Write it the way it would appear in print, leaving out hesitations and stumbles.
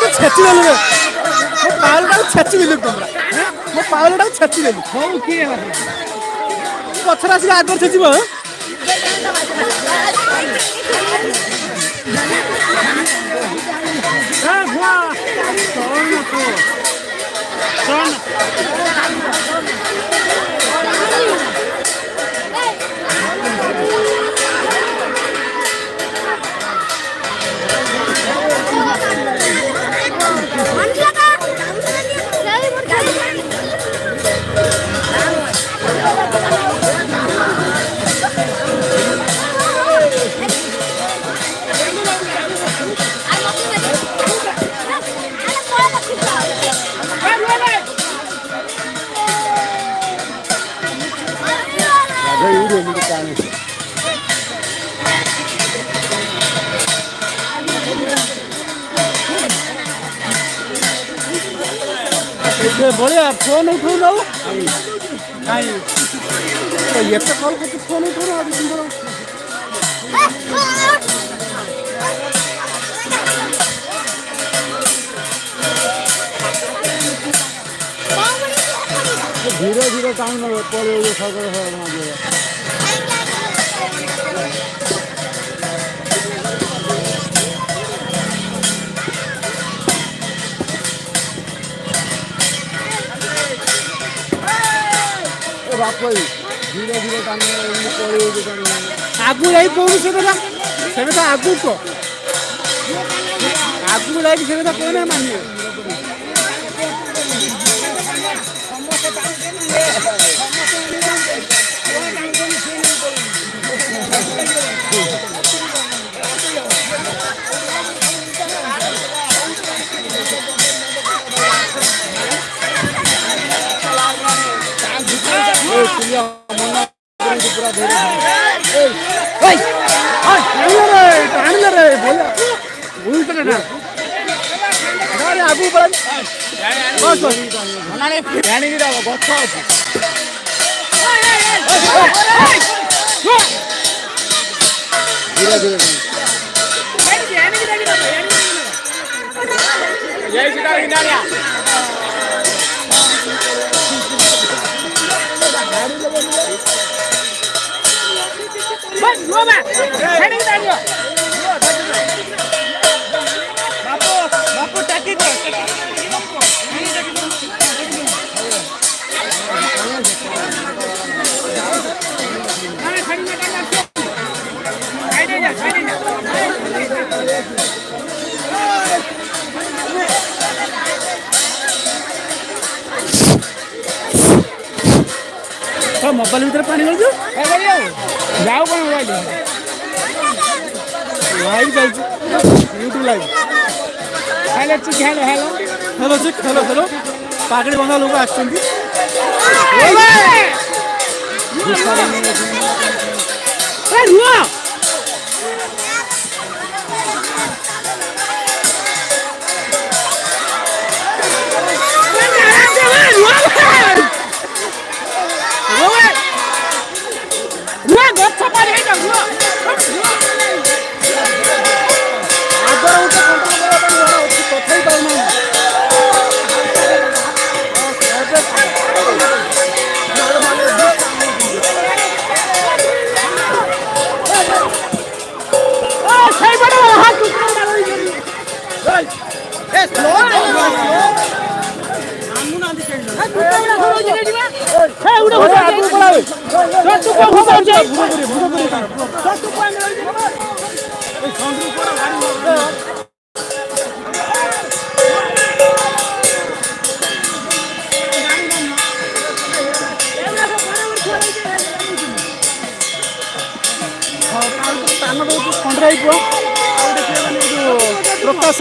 तो छेची देलु रे मो पावलटा छेची देलु तमरा मो पावलटा छेची देलु हौ के पछरा आसी आगर छेचिबो बढ़िया फोन उठो ना ये तो कॉल करके फोन उठो ना अभी सुंदर धीरे धीरे काम ना पड़े सगर बाप धीरे धीरे आगू जाई कौन से आगू को आगू जाई से कौन मानिए मोबाइल भीतर पानी लग जाओ कौन मोबाइल लाइव जाइए यूट्यूब लाइव हेलो चिक हेलो हेलो हेलो चिक हेलो हेलो पागड़ी बंधा लोग आछंती ए रुआ प्रकाश